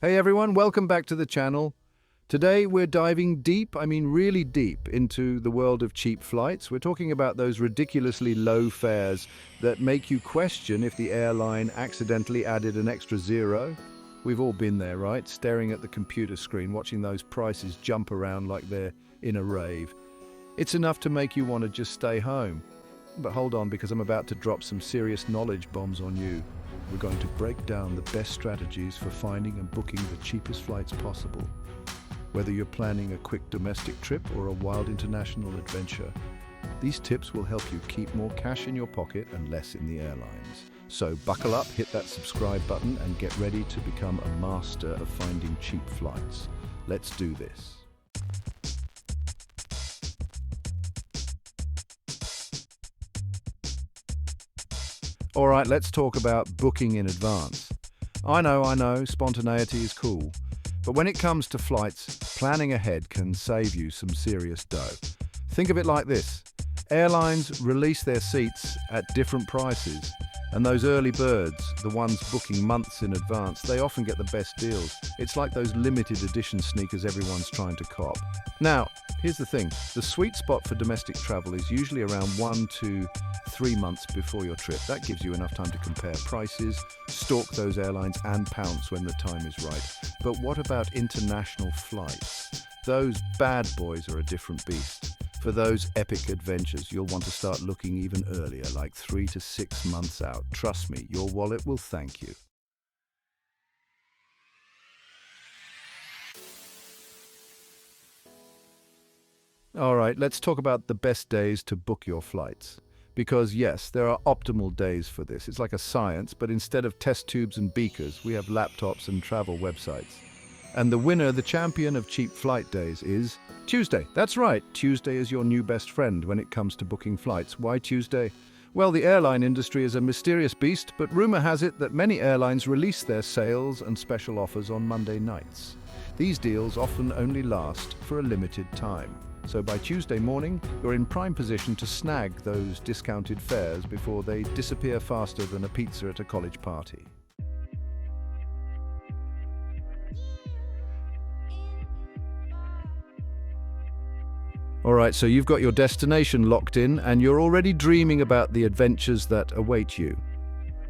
Hey everyone, welcome back to the channel. Today we're diving deep, really deep, into the world of cheap flights. We're talking about those ridiculously low fares that make you question if the airline accidentally added an extra zero. We've all been there, right? Staring at the computer screen, watching those prices jump around like they're in a rave. It's enough to make you want to just stay home. But hold on, because I'm about to drop some serious knowledge bombs on you. We're going to break down the best strategies for finding and booking the cheapest flights possible. Whether you're planning a quick domestic trip or a wild international adventure, these tips will help you keep more cash in your pocket and less in the airlines. So buckle up, hit that subscribe button, and get ready to become a master of finding cheap flights. Let's do this. All right, let's talk about booking in advance. I know, spontaneity is cool. But when it comes to flights, planning ahead can save you some serious dough. Think of it like this. Airlines release their seats at different prices, and those early birds, the ones booking months in advance, they often get the best deals. It's like those limited edition sneakers everyone's trying to cop. Now, here's the thing. The sweet spot for domestic travel is usually around 1 to 3 months before your trip. That gives you enough time to compare prices, stalk those airlines, and pounce when the time is right. But what about international flights? Those bad boys are a different beast. For those epic adventures, you'll want to start looking even earlier, like 3 to 6 months out. Trust me, your wallet will thank you. All right, let's talk about the best days to book your flights. Because yes, there are optimal days for this. It's like a science, but instead of test tubes and beakers, we have laptops and travel websites. And the winner, the champion of cheap flight days is Tuesday. That's right, Tuesday is your new best friend when it comes to booking flights. Why Tuesday? Well, the airline industry is a mysterious beast, but rumor has it that many airlines release their sales and special offers on Monday nights. These deals often only last for a limited time. So by Tuesday morning, you're in prime position to snag those discounted fares before they disappear faster than a pizza at a college party. All right, so you've got your destination locked in and you're already dreaming about the adventures that await you.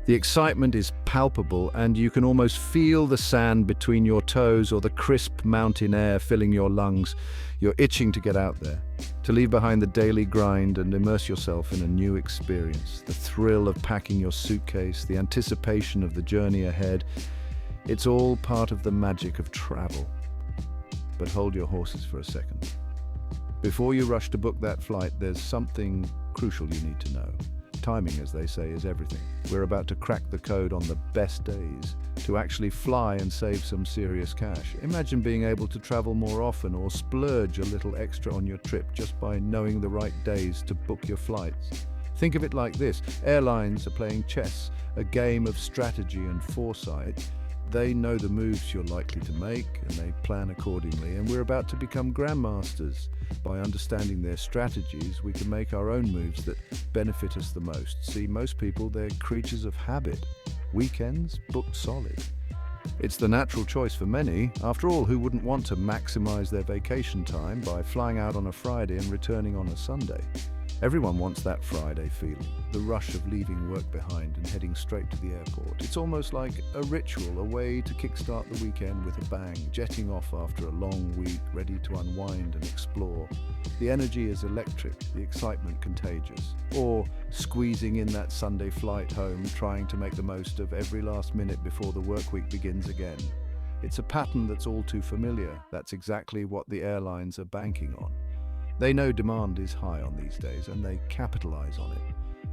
The excitement is palpable and you can almost feel the sand between your toes or the crisp mountain air filling your lungs. You're itching to get out there, to leave behind the daily grind and immerse yourself in a new experience. The thrill of packing your suitcase, the anticipation of the journey ahead. It's all part of the magic of travel. But hold your horses for a second. Before you rush to book that flight, there's something crucial you need to know. Timing, as they say, is everything. We're about to crack the code on the best days to actually fly and save some serious cash. Imagine being able to travel more often or splurge a little extra on your trip just by knowing the right days to book your flights. Think of it like this. Airlines are playing chess, a game of strategy and foresight. They know the moves you're likely to make and they plan accordingly, and we're about to become grandmasters. By understanding their strategies, we can make our own moves that benefit us the most. See, most people, they're creatures of habit. Weekends booked solid. It's the natural choice for many. After all, who wouldn't want to maximize their vacation time by flying out on a Friday and returning on a Sunday? Everyone wants that Friday feeling, the rush of leaving work behind and heading straight to the airport. It's almost like a ritual, a way to kickstart the weekend with a bang, jetting off after a long week, ready to unwind and explore. The energy is electric, the excitement contagious. Or squeezing in that Sunday flight home, trying to make the most of every last minute before the work week begins again. It's a pattern that's all too familiar. That's exactly what the airlines are banking on. They know demand is high on these days and they capitalize on it.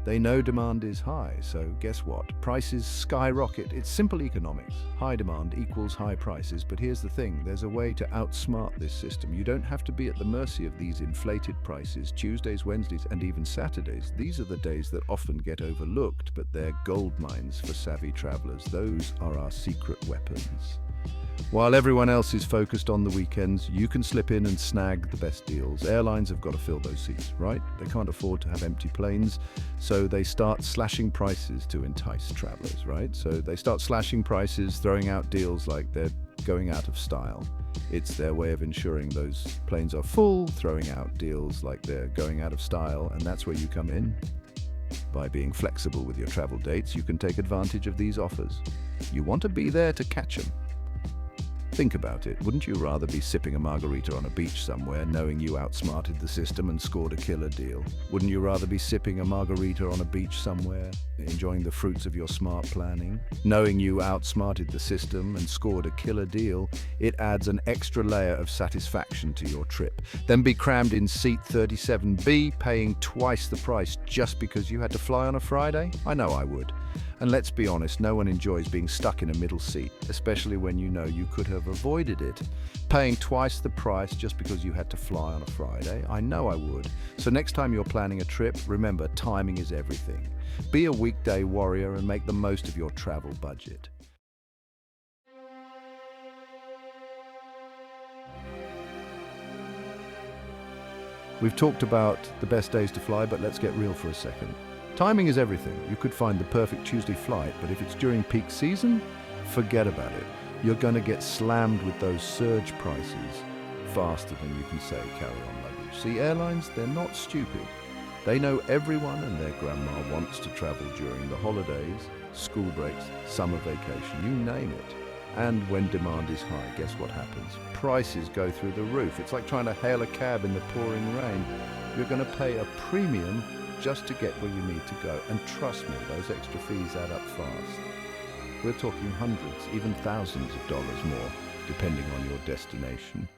They know demand is high, so guess what? Prices skyrocket. It's simple economics. High demand equals high prices, but here's the thing. There's a way to outsmart this system. You don't have to be at the mercy of these inflated prices. Tuesdays, Wednesdays, and even Saturdays. These are the days that often get overlooked, but they're gold mines for savvy travelers. Those are our secret weapons. While everyone else is focused on the weekends, you can slip in and snag the best deals. Airlines have got to fill those seats, right? They can't afford to have empty planes, so they start slashing prices to entice travelers, right? So they start slashing prices, throwing out deals like they're going out of style. It's their way of ensuring those planes are full, throwing out deals like they're going out of style, and that's where you come in. By being flexible with your travel dates, you can take advantage of these offers. You want to be there to catch them. Think about it. Wouldn't you rather be sipping a margarita on a beach somewhere, knowing you outsmarted the system and scored a killer deal? Wouldn't you rather be sipping a margarita on a beach somewhere, enjoying the fruits of your smart planning, knowing you outsmarted the system and scored a killer deal? It adds an extra layer of satisfaction to your trip. Then be crammed in seat 37B, paying twice the price just because you had to fly on a Friday? I know I would. And let's be honest, no one enjoys being stuck in a middle seat, especially when you know you could have avoided it. Paying twice the price just because you had to fly on a Friday? I know I would. So next time you're planning a trip, remember, timing is everything. Be a weekday warrior and make the most of your travel budget. We've talked about the best days to fly, but let's get real for a second. Timing is everything. You could find the perfect Tuesday flight, but if it's during peak season, forget about it. You're going to get slammed with those surge prices faster than you can say carry-on luggage. See, airlines, they're not stupid. They know everyone and their grandma wants to travel during the holidays, school breaks, summer vacation, you name it. And when demand is high, guess what happens? Prices go through the roof. It's like trying to hail a cab in the pouring rain. You're going to pay a premium just to get where you need to go. And trust me, those extra fees add up fast. We're talking hundreds, even thousands of dollars more, depending on your destination.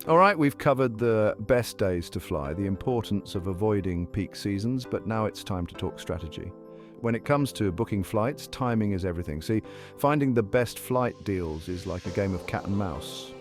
All right, we've covered the best days to fly, the importance of avoiding peak seasons, but now it's time to talk strategy. When it comes to booking flights, timing is everything. See, finding the best flight deals is like a game of cat and mouse.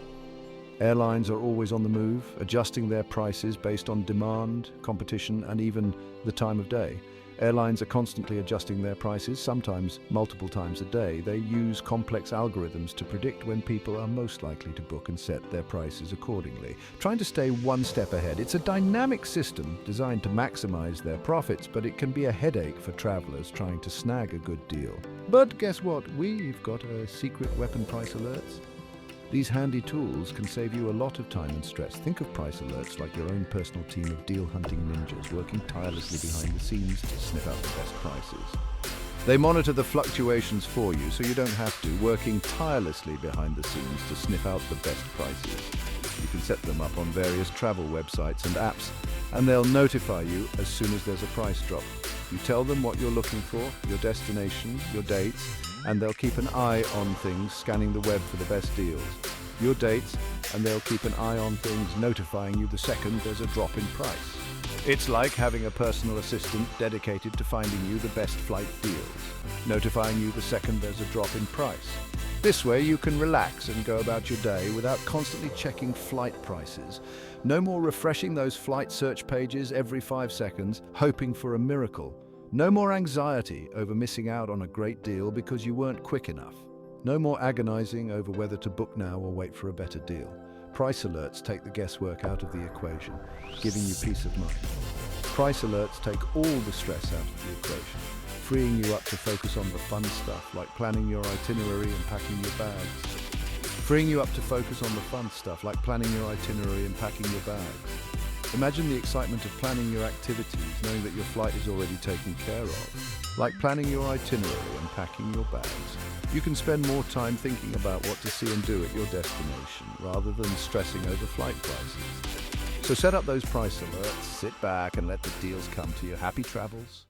Airlines are always on the move, adjusting their prices based on demand, competition, and even the time of day. Airlines are constantly adjusting their prices, sometimes multiple times a day. They use complex algorithms to predict when people are most likely to book and set their prices accordingly, trying to stay one step ahead. It's a dynamic system designed to maximize their profits, but it can be a headache for travelers trying to snag a good deal. But guess what? We've got a secret weapon: price alerts. These handy tools can save you a lot of time and stress. Think of price alerts like your own personal team of deal-hunting ninjas working tirelessly behind the scenes to sniff out the best prices. They monitor the fluctuations for you so you don't have to, working tirelessly behind the scenes to sniff out the best prices. You can set them up on various travel websites and apps, and they'll notify you as soon as there's a price drop. You tell them what you're looking for, your destination, your dates, and they'll keep an eye on things, scanning the web for the best deals. Your dates, and they'll keep an eye on things, notifying you the second there's a drop in price. It's like having a personal assistant dedicated to finding you the best flight deals, notifying you the second there's a drop in price. This way you can relax and go about your day without constantly checking flight prices. No more refreshing those flight search pages every 5 seconds, hoping for a miracle. No more anxiety over missing out on a great deal because you weren't quick enough. No more agonizing over whether to book now or wait for a better deal. Price alerts take the guesswork out of the equation, giving you peace of mind. Price alerts take all the stress out of the equation, freeing you up to focus on the fun stuff like planning your itinerary and packing your bags. Freeing you up to focus on the fun stuff like planning your itinerary and packing your bags. Imagine the excitement of planning your activities, knowing that your flight is already taken care of. Like planning your itinerary and packing your bags. You can spend more time thinking about what to see and do at your destination, rather than stressing over flight prices. So set up those price alerts, sit back and let the deals come to you. Happy travels.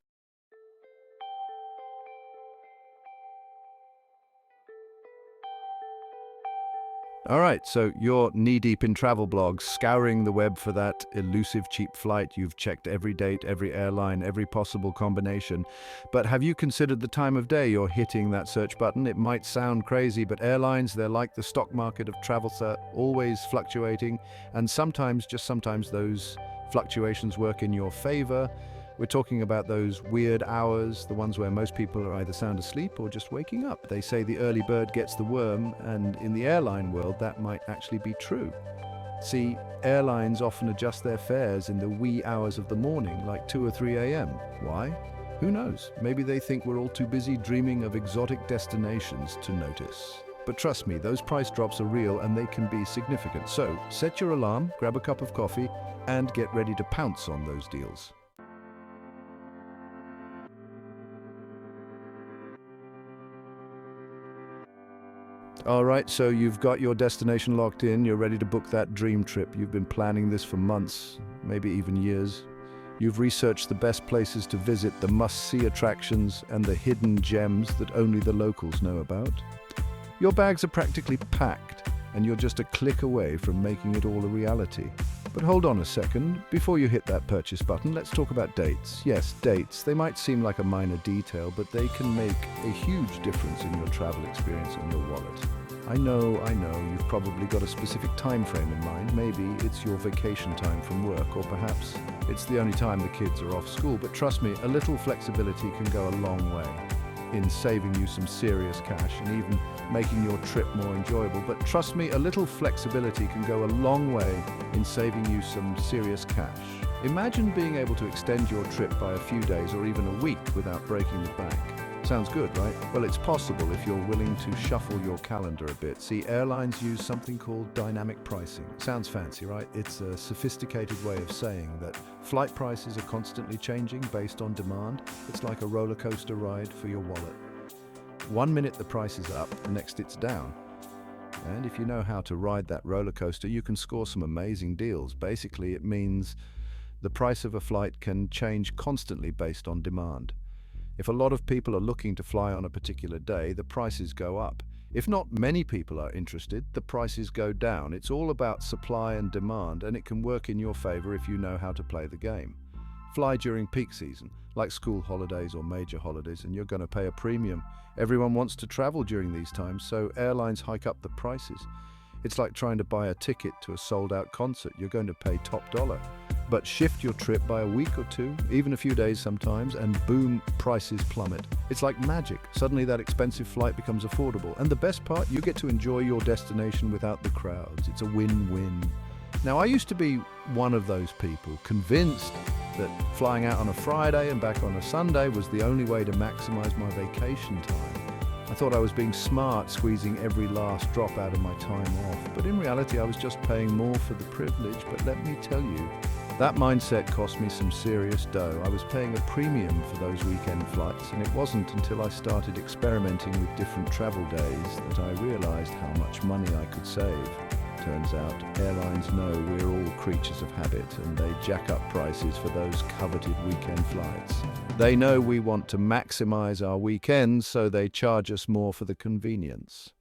All right, so you're knee-deep in travel blogs, scouring the web for that elusive cheap flight. You've checked every date, every airline, every possible combination. But have you considered the time of day you're hitting that search button? It might sound crazy, but airlines, they're like the stock market of travel, always fluctuating. And sometimes, just sometimes, those fluctuations work in your favor. We're talking about those weird hours, the ones where most people are either sound asleep or just waking up. They say the early bird gets the worm, and in the airline world, that might actually be true. See, airlines often adjust their fares in the wee hours of the morning, like 2 or 3 a.m. Why? Who knows? Maybe they think we're all too busy dreaming of exotic destinations to notice. But trust me, those price drops are real and they can be significant. So, set your alarm, grab a cup of coffee, and get ready to pounce on those deals. All right, so you've got your destination locked in, you're ready to book that dream trip. You've been planning this for months, maybe even years. You've researched the best places to visit, the must-see attractions, and the hidden gems that only the locals know about. Your bags are practically packed, and you're just a click away from making it all a reality. But hold on a second, before you hit that purchase button, let's talk about dates. Yes, dates. They might seem like a minor detail, but they can make a huge difference in your travel experience and your wallet. I know, you've probably got a specific time frame in mind. Maybe it's your vacation time from work, or perhaps it's the only time the kids are off school. But trust me, a little flexibility can go a long way in saving you some serious cash and even making your trip more enjoyable. But trust me, a little flexibility can go a long way in saving you some serious cash. Imagine being able to extend your trip by a few days or even a week without breaking the bank. Sounds good, right? Well, it's possible if you're willing to shuffle your calendar a bit. See, airlines use something called dynamic pricing. Sounds fancy, right? It's a sophisticated way of saying that flight prices are constantly changing based on demand. It's like a roller coaster ride for your wallet. One minute the price is up, the next it's down. And if you know how to ride that roller coaster, you can score some amazing deals. Basically, it means the price of a flight can change constantly based on demand. If a lot of people are looking to fly on a particular day, the prices go up. If not many people are interested, the prices go down. It's all about supply and demand, and it can work in your favor if you know how to play the game. Fly during peak season, like school holidays or major holidays, and you're going to pay a premium. Everyone wants to travel during these times, so airlines hike up the prices. It's like trying to buy a ticket to a sold-out concert. You're going to pay top dollar. But shift your trip by a week or two, even a few days sometimes, and boom, prices plummet. It's like magic. Suddenly that expensive flight becomes affordable. And the best part, you get to enjoy your destination without the crowds. It's a win-win. Now, I used to be one of those people, convinced that flying out on a Friday and back on a Sunday was the only way to maximize my vacation time. I thought I was being smart, squeezing every last drop out of my time off. But in reality, I was just paying more for the privilege. But let me tell you, that mindset cost me some serious dough. I was paying a premium for those weekend flights, and it wasn't until I started experimenting with different travel days that I realized how much money I could save. Turns out, airlines know we're all creatures of habit, and they jack up prices for those coveted weekend flights. They know we want to maximize our weekends, so they charge us more for the convenience.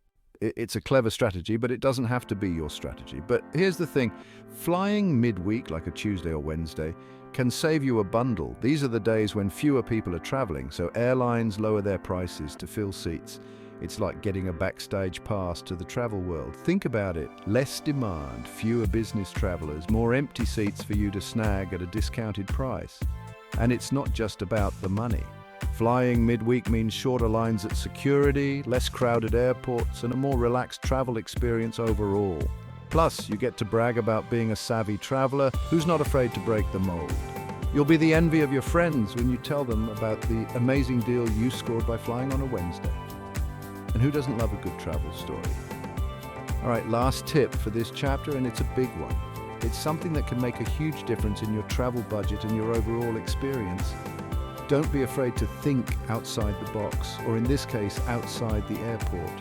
It's a clever strategy, but it doesn't have to be your strategy. But here's the thing, flying midweek, like a Tuesday or Wednesday, can save you a bundle. These are the days when fewer people are traveling, so airlines lower their prices to fill seats. It's like getting a backstage pass to the travel world. Think about it. Less demand, fewer business travelers, more empty seats for you to snag at a discounted price. And it's not just about the money. Flying midweek means shorter lines at security, less crowded airports, and a more relaxed travel experience overall. Plus, you get to brag about being a savvy traveler who's not afraid to break the mold. You'll be the envy of your friends when you tell them about the amazing deal you scored by flying on a Wednesday. And who doesn't love a good travel story? All right, last tip for this chapter, and it's a big one. It's something that can make a huge difference in your travel budget and your overall experience. Don't be afraid to think outside the box, or in this case, outside the airport.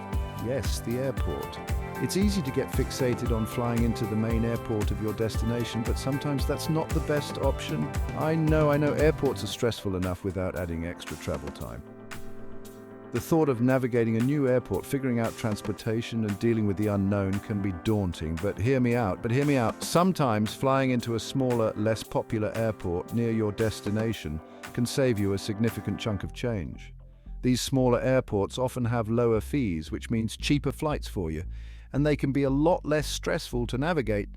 Yes, the airport. It's easy to get fixated on flying into the main airport of your destination, but sometimes that's not the best option. I know, airports are stressful enough without adding extra travel time. The thought of navigating a new airport, figuring out transportation and dealing with the unknown can be daunting, but hear me out. Sometimes flying into a smaller, less popular airport near your destination can save you a significant chunk of change. These smaller airports often have lower fees, which means cheaper flights for you, and they can be a lot less stressful to navigate.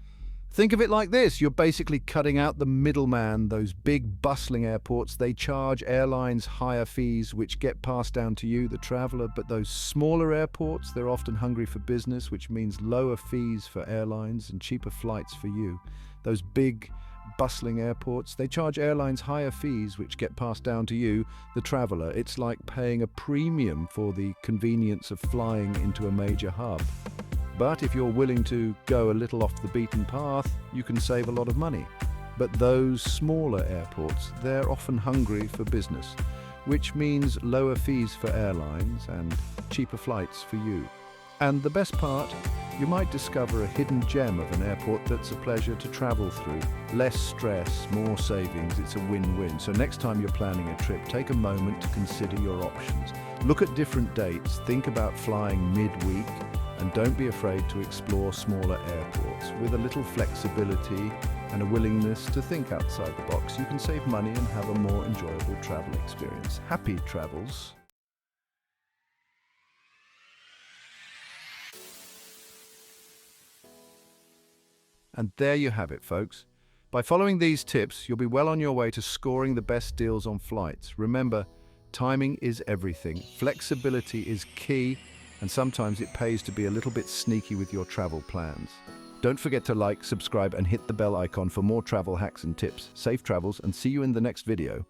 Think of it like this. You're basically cutting out the middleman. Those big bustling airports, they charge airlines higher fees which get passed down to you, the traveler. But those smaller airports, they're often hungry for business, which means lower fees for airlines and cheaper flights for you. Those big bustling airports, they charge airlines higher fees which get passed down to you, the traveler. It's like paying a premium for the convenience of flying into a major hub. But if you're willing to go a little off the beaten path, you can save a lot of money. But those smaller airports, they're often hungry for business, which means lower fees for airlines and cheaper flights for you. And the best part, you might discover a hidden gem of an airport that's a pleasure to travel through. Less stress, more savings, it's a win-win. So next time you're planning a trip, take a moment to consider your options. Look at different dates, think about flying midweek, and don't be afraid to explore smaller airports. With a little flexibility and a willingness to think outside the box, you can save money and have a more enjoyable travel experience. Happy travels! And there you have it, folks. By following these tips, you'll be well on your way to scoring the best deals on flights. Remember, timing is everything. Flexibility is key, and sometimes it pays to be a little bit sneaky with your travel plans. Don't forget to like, subscribe, and hit the bell icon for more travel hacks and tips. Safe travels, and see you in the next video.